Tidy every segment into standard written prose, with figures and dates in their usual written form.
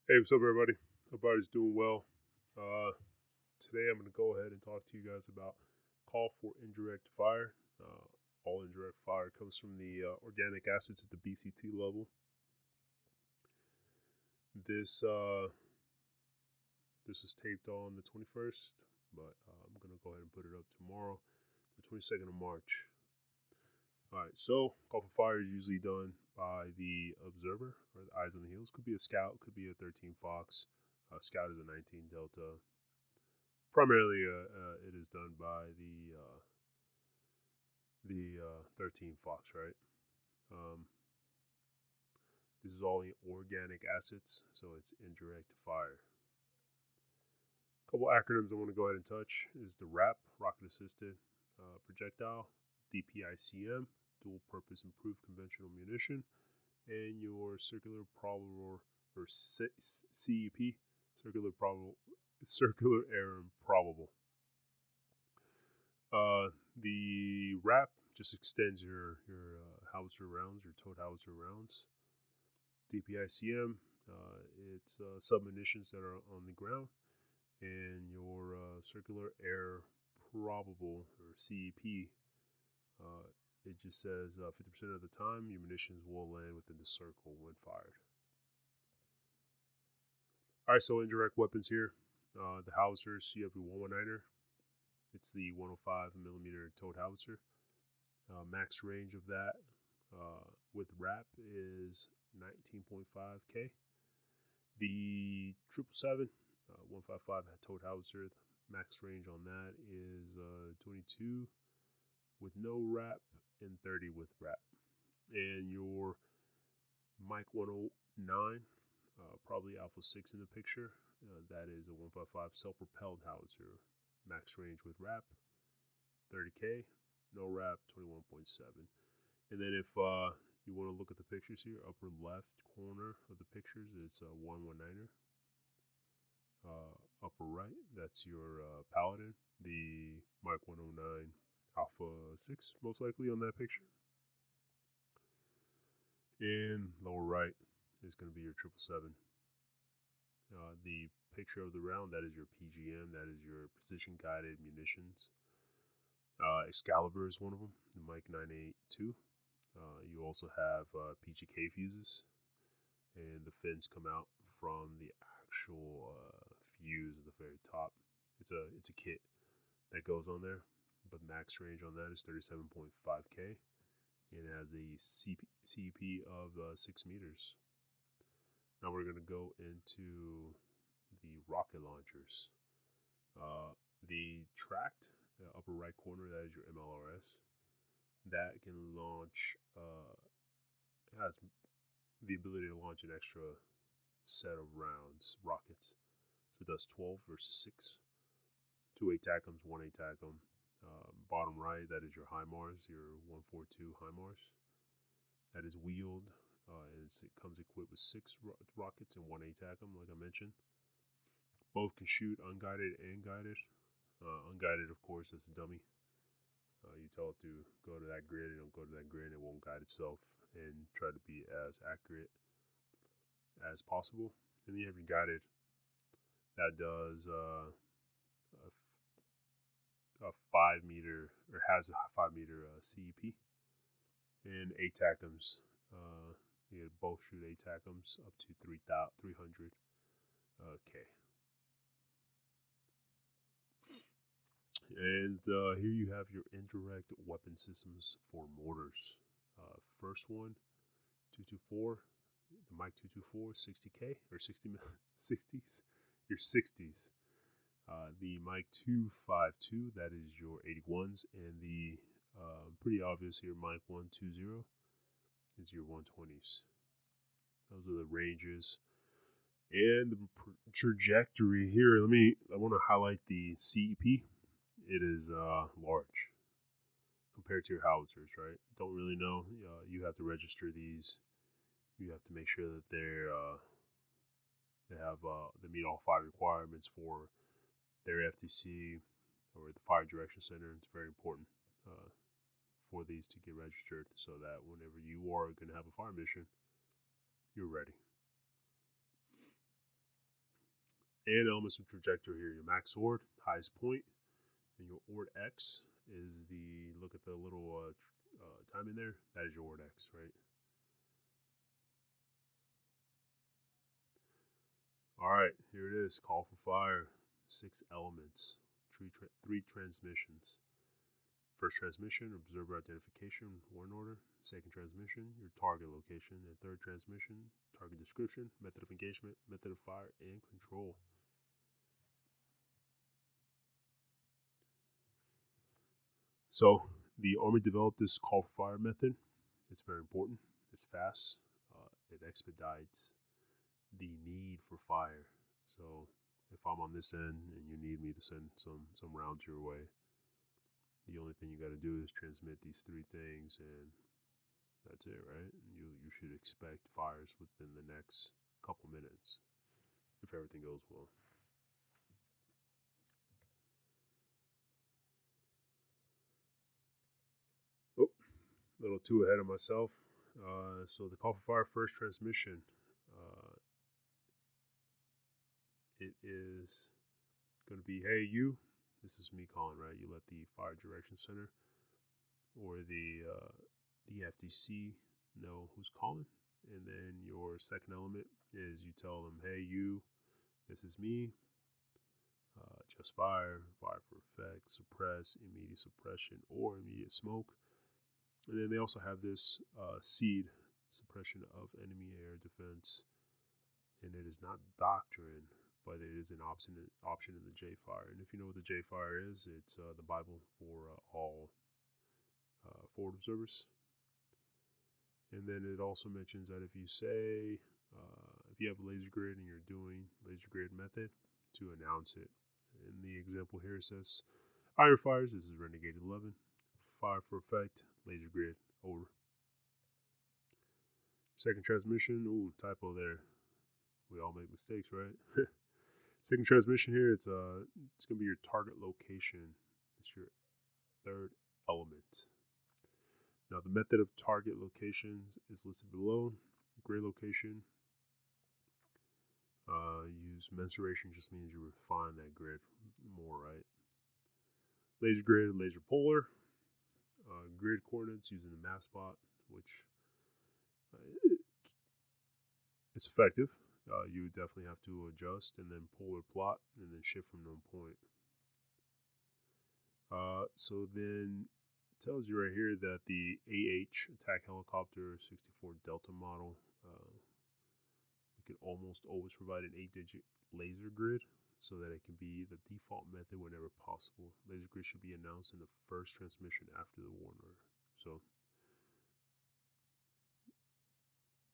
Hey, what's up, everybody? Hope everybody's doing well. Uh, Today, I'm going to go ahead and talk to you guys about call for indirect fire. All indirect fire comes from the organic acids at the BCT level. This this was taped on the 21st, but I'm going to go ahead and put it up tomorrow, the 22nd of March. All right, so call for fire is usually done by the observer or the eyes on the heels. Could be a scout, could be a 13 Fox. Scout is a 19 Delta. Primarily, it is done by the 13 Fox, right? Um, this is all organic acids, so it's indirect fire. A couple acronyms I want to go ahead and touch is the RAP, Rocket Assisted Projectile, DPICM, Dual Purpose Improved Conventional Munition, and your Circular Probable or CEP, Circular Error Improbable. The wrap just extends your howitzer rounds, your towed howitzer rounds. DPICM, it's submunitions that are on the ground, and your circular air probable or CEP. It just says 50% of the time your munitions will land within the circle when fired. All right, so indirect weapons here. The howitzers, CW 119er. It's the 105 millimeter towed howitzer. Max range of that with wrap is 19.5K. The 777 155 towed howitzer, max range on that is 22 with no wrap and 30 with wrap. And your Mike 109, probably Alpha 6 in the picture, that is a 155 self-propelled howitzer, max range with wrap 30K, no wrap 21.7. And then if you want to look at the pictures here, upper left corner of the pictures, it's a 119er. Upper right, that's your Paladin, the Mike 109 Alpha 6, most likely on that picture. And lower right is going to be your 777. The picture of the round, that is your PGM, that is your precision guided munitions. Excalibur is one of them, the Mike 982. You also have PGK fuses, and the fins come out from the actual fuse at the very top. It's a kit that goes on there, but max range on that is 37.5K, and it has a CP of 6 meters. Now we're going to go into the rocket launchers. The tracked upper right corner, that is your MLRS. That can launch, has the ability to launch an extra set of rounds, rockets. So it does 12 versus 6. 2 ATACMs, 1 ATACM. Bottom right, that is your HIMARS, your 142 HIMARS. That is wheeled, and it comes equipped with 6 rockets and 1 ATACM, like I mentioned. Both can shoot unguided and guided. Unguided, of course, is a dummy. You tell it to go to that grid, it'll go to that grid, it won't guide itself, and try to be as accurate as possible. And then you have your guided, that does a 5 meter, or has a 5 meter CEP, and ATACMs. You both shoot ATACMs up to 300K. And here you have your indirect weapon systems for mortars. First one, 224, the Mike 224, 60K, or 60s, your 60s. The Mike 252, that is your 81s, and the pretty obvious here, Mike 120 is your 120s. Those are the ranges. And the trajectory here, I want to highlight the CEP. It is large compared to your howitzers, right? Don't really know. You have to register these. You have to make sure that they meet all 5 requirements for their FTC or the Fire Direction Center. It's very important for these to get registered so that whenever you are going to have a fire mission, you're ready. and elements of trajectory here. Your max ord, highest point, and your ord X is the, look at the little time in there, that is your ord X, right? All right, here it is, call for fire, 6 elements, three transmissions. First transmission, observer identification, warrant order. Second transmission, your target location. And third transmission, target description, method of engagement, method of fire, and control. So the Army developed this call for fire method. It's very important. It's fast. It expedites the need for fire. So if I'm on this end and you need me to send some rounds your way, the only thing you got to do is transmit these 3 things, and that's it, right? You should expect fires within the next couple minutes if everything goes well. Oh, a little too ahead of myself. So the call for fire first transmission, uh, it is going to be, hey you. This is me calling, right? You let the fire direction center or the FDC know who's calling, and then your second element is you tell them, hey you, this is me. Just fire, fire for effect, suppress, immediate suppression, or immediate smoke. And then they also have this seed, suppression of enemy air defense, and it is not doctrine, but it is an option in the J fire. And if you know what the J fire is, it's the Bible for all forward observers. And then it also mentions that if you say, if you have a laser grid and you're doing laser grid method, to announce it. In the example here, it says Iron Fires. This is Renegade 11. Fire for effect. Laser grid. Over. Second transmission. Ooh, typo there. We all make mistakes, right? Second transmission here. It's gonna be your target location. It's your third element. Now the method of target location is listed below. Grid location. Use mensuration just means you refine that grid more, right? Laser grid, laser polar. Grid coordinates using the map spot, which it's effective. You would definitely have to adjust and then polar plot and then shift from known point. So then it tells you right here that the AH attack helicopter 64 Delta model, we can almost always provide an 8-digit laser grid so that it can be the default method whenever possible. Laser grid should be announced in the first transmission after the warn order. So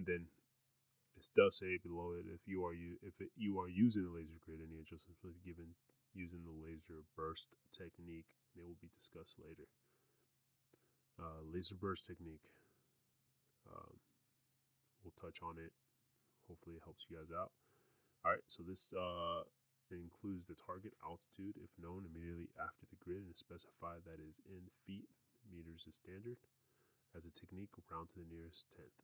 then it does say below it if you are using a laser grid, any adjustments will be given using the laser burst technique, and it will be discussed later. Laser burst technique. We'll touch on it. Hopefully, it helps you guys out. All right, so this includes the target altitude if known immediately after the grid and specify that is in feet. Meters is standard. As a technique, round to the nearest tenth.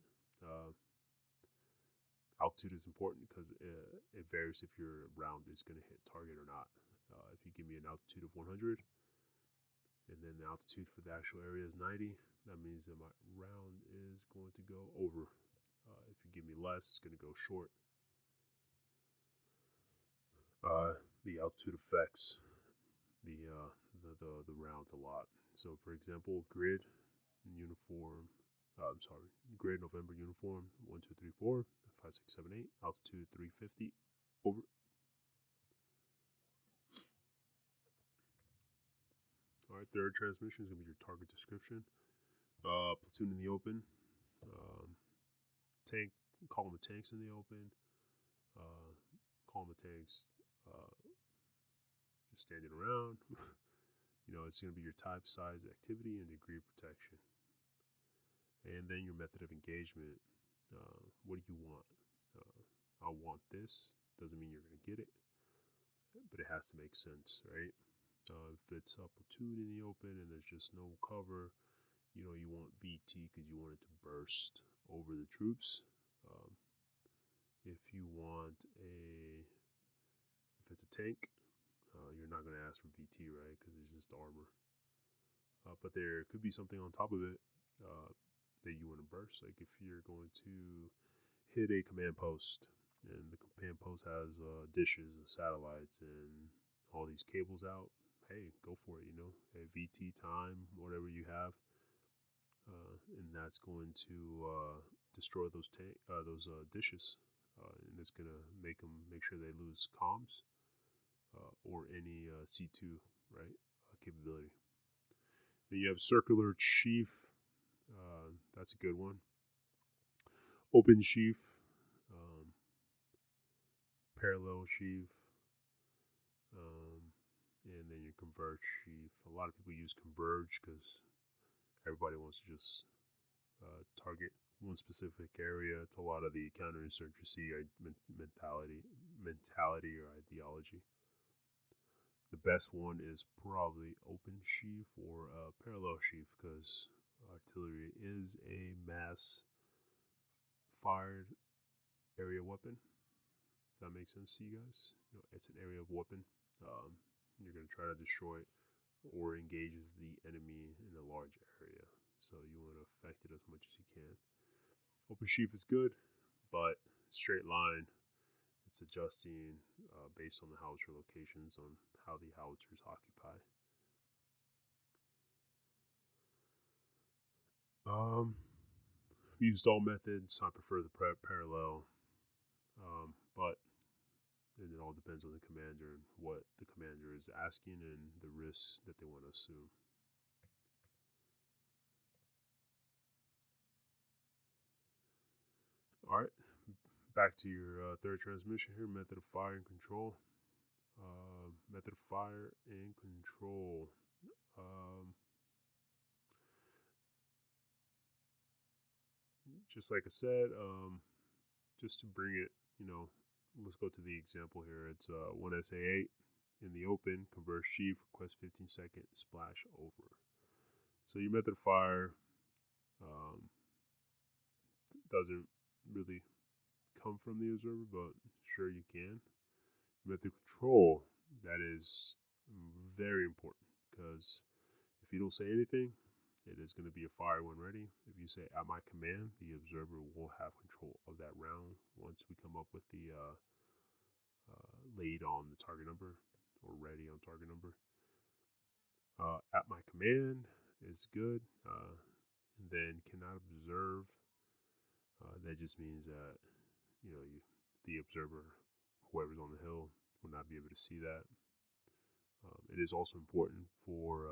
Altitude is important because it varies if your round is going to hit target or not. If you give me an altitude of 100 and then the altitude for the actual area is 90, that means that my round is going to go over. If you give me less, it's going to go short. The altitude affects the round a lot. So, for example, grid uniform. Grid November uniform 1 2 3 4 5 6 7 8 altitude 350 over. All right, third transmission is gonna be your target description. Platoon in the open. Tank column of tanks in the open. Uh, Column of tanks just standing around. It's going to be your type, size, activity, and degree of protection. And then your method of engagement. What do you want? I want this. Doesn't mean you're going to get it, but it has to make sense, right? If it's a platoon in the open and there's just no cover, you want VT because you want it to burst over the troops. If you want If it's a tank, you're not going to ask for VT, right? Because it's just armor. But there could be something on top of it that you want to burst. Like if you're going to hit a command post, and the command post has dishes and satellites and all these cables out. Hey, go for it. Hey, VT time, whatever you have, and that's going to destroy those dishes, and it's gonna make sure they lose comms or any C2 right capability. Then you have circular sheaf. That's a good one. Open sheaf, um, parallel sheaf, and then your converge sheaf. A lot of people use converge because everybody wants to just target one specific area. It's a lot of the counterinsurgency mentality or ideology. The best one is probably open sheaf or parallel sheaf because artillery is a mass fired area weapon. If that makes sense to you guys, it's an area of weapon. You're going to try to destroy it or engages the enemy in a large area. So you want to affect it as much as you can. Open sheaf is good, but straight line, it's adjusting based on the howitzer locations on how the howitzers occupy. Used all methods. I prefer the parallel, but it all depends on the commander and what the commander is asking and the risks that they want to assume. All right, back to your third transmission here. Method of fire and control. Method of fire and control. Just like I said, just to bring it, let's go to the example here. It's 1SA8 in the open, converse sheaf, request 15-second, splash over. So your method of fire doesn't really come from the observer, but sure you can. Method of control, that is very important because if you don't say anything, it is going to be a fire when ready. If you say at my command, the observer will have control of that round once we come up with the laid on the target number or ready on target number. At my command is good. And then cannot observe. That just means that the observer, whoever's on the hill, will not be able to see that. It is also important for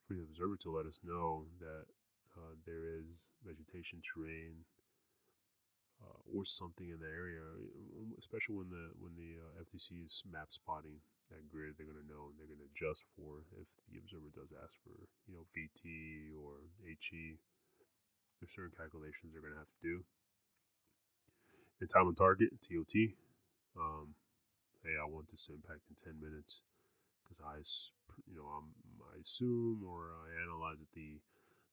the observer to let us know that there is vegetation, terrain, or something in the area. Especially when the FTC is map spotting that grid, they're going to know and they're going to adjust for if the observer does ask for VT or HE. There's certain calculations they're going to have to do. And time on target, TOT. Hey, I want this to impact in 10 minutes because I assume or I analyze that the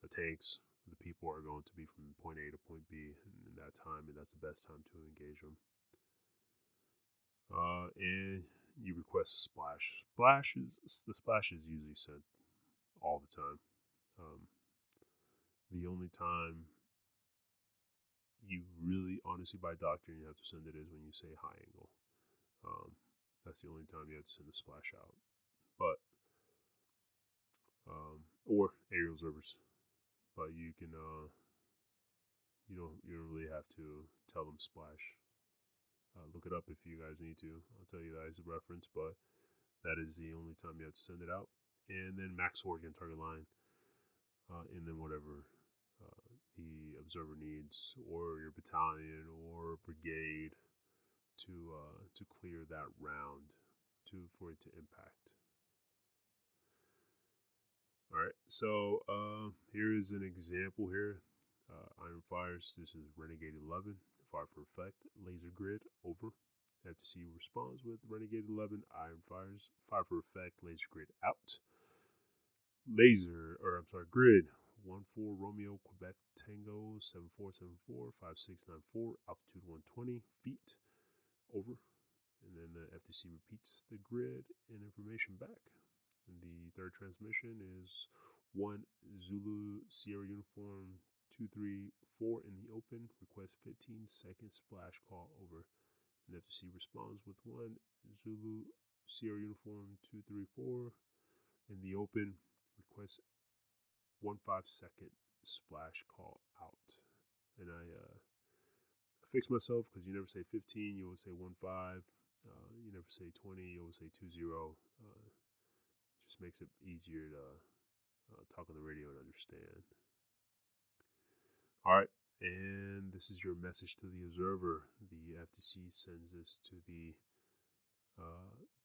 tanks, the people are going to be from point A to point B in that time, and that's the best time to engage them. And you request a splash. The splash is usually sent all the time. The only time you really, honestly, by doctrine, you have to send it is when you say high angle. That's the only time you have to send a splash out. But or aerial observers, but you can you don't really have to tell them splash. Look it up if you guys need to. I'll tell you guys a reference, but that is the only time you have to send it out. And then max organ target line, and then whatever the observer needs, or your battalion or brigade to clear that round for it to impact. All right, so here is an example here. Iron Fires, this is Renegade 11, fire for effect, laser grid, over. FTC responds with Renegade 11, Iron Fires, fire for effect, laser grid, out. Grid, 14 Romeo, Quebec, Tango, 7474, 5694, altitude 120 feet, over. And then the FTC repeats the grid and information back. And the third transmission is 1 Zulu Sierra Uniform 234 in the open, request 15-second splash call over. And FTC responds with 1 Zulu Sierra Uniform 234 in the open, request 15-second splash call out. And I fixed myself because you never say 15, you always say 15. You never say 20, you always say 20. Just makes it easier to talk on the radio and understand. All right, and this is your message to the observer. The FTC sends this to the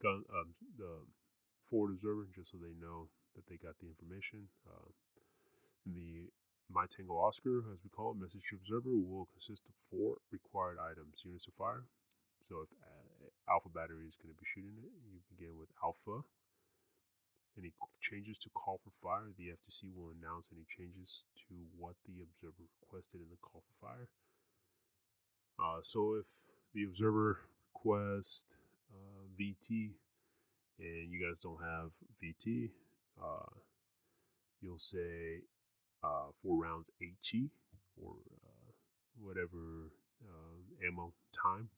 the forward observer just so they know that they got the information. The My Tango Oscar, as we call it, message to observer, will consist of 4 required items: units of fire. So if alpha battery is going to be shooting it, you begin with alpha. Any changes to call for fire, the FTC will announce any changes to what the observer requested in the call for fire. So if the observer requests VT and you guys don't have VT, you'll say 4 rounds HE or whatever ammo time.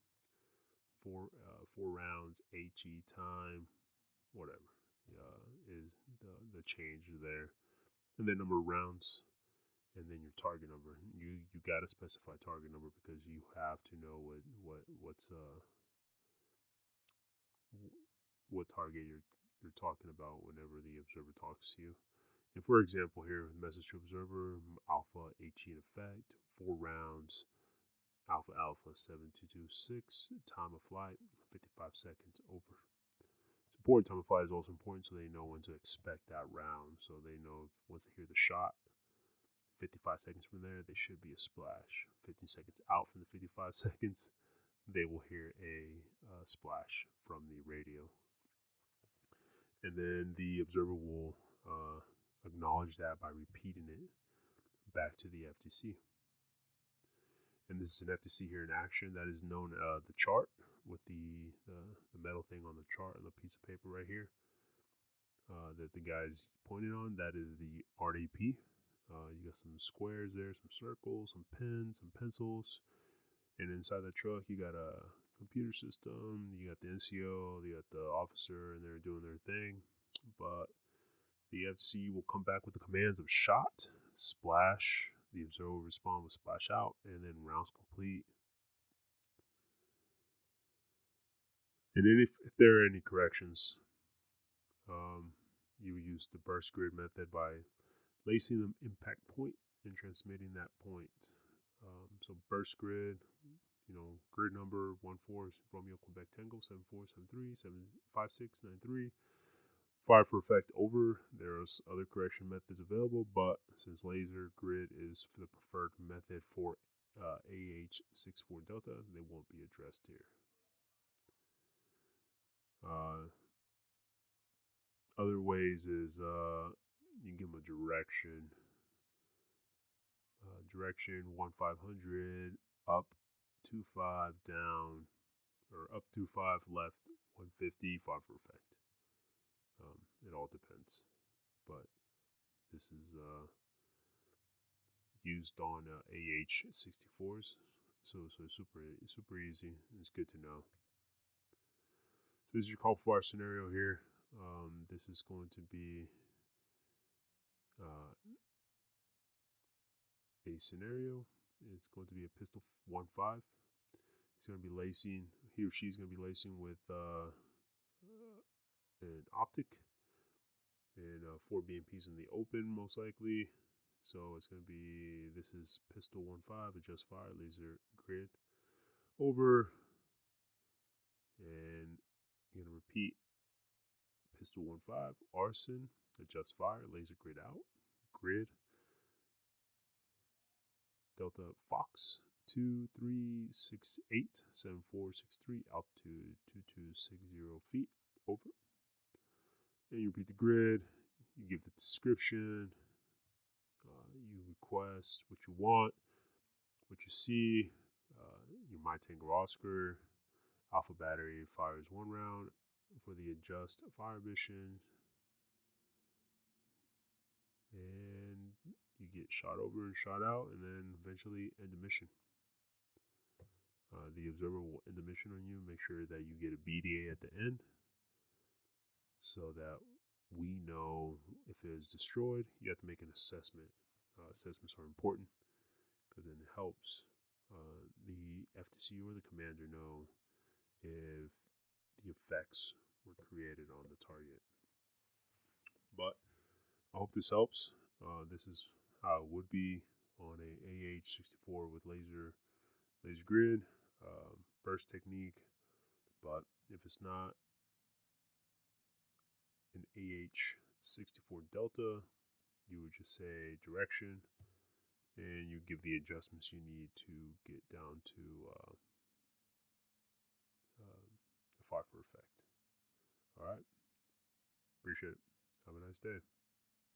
4 rounds HE time, whatever is the change there, and then number of rounds, and then your target number. You got to specify target number because you have to know what target you're talking about whenever the observer talks to you. And for example, here, message to observer, alpha HE in effect, 4 rounds, alpha alpha 7226, time of flight 55 seconds over. It's important. Time of flight is also important so they know when to expect that round. So they know once they hear the shot, 55 seconds from there, there should be a splash. 15 seconds out from the 55 seconds, they will hear a splash from the radio. And then the observer will acknowledge that by repeating it back to the FTC. And this is an FTC here in action. That is known the chart with the metal thing on the chart on the piece of paper right here that the guy's pointing on. That is the RDP. You got some squares there, some circles, some pens, some pencils. And inside the truck, you got a computer system. You got the NCO, you got the officer, and they're doing their thing. But the FTC will come back with the commands of shot, splash. The observer will respond with splash out, and then rounds complete. And then if there are any corrections, you use the burst grid method by lacing the impact point and transmitting that point. So burst grid, grid number 14 Romeo Quebec Tango 7473 75693. Fire for effect over. There's other correction methods available, but since laser grid is the preferred method for AH64 Delta, they won't be addressed here. Other ways is you give them a direction. Direction 1500 up 25 down, or up 25 left 150 fire for effect. It all depends, but this is used on AH64s, so super easy. It's good to know. So this is your call for fire scenario here. This is going to be a scenario. It's going to be a pistol 1.5. It's going to be lacing. He or she's going to be lacing with an optic and 4 BMPs in the open, most likely. So it's going to be, this is pistol 1.5, adjust fire, laser grid over, and you're going to repeat pistol 1.5, arson, adjust fire, laser grid out, grid, Delta Fox 2368 7463, altitude 2260 feet, over. And you repeat the grid, you give the description, you request what you want, what you see, your My Tango Oscar, Alpha battery fires 1 round. For the adjust fire mission, and you get shot over and shot out, and then eventually end the mission. The observer will end the mission on you. Make sure that you get a BDA at the end, so that we know if it is destroyed. You have to make an assessment. Assessments are important because it helps the FTC or the commander know if the effects were created on the target. But I hope this helps. This is how it would be on a AH-64 with laser grid, burst technique. But if it's not an AH-64 Delta, you would just say direction, and you give the adjustments you need to get down to a far for effect. All right, appreciate it. Have a nice day.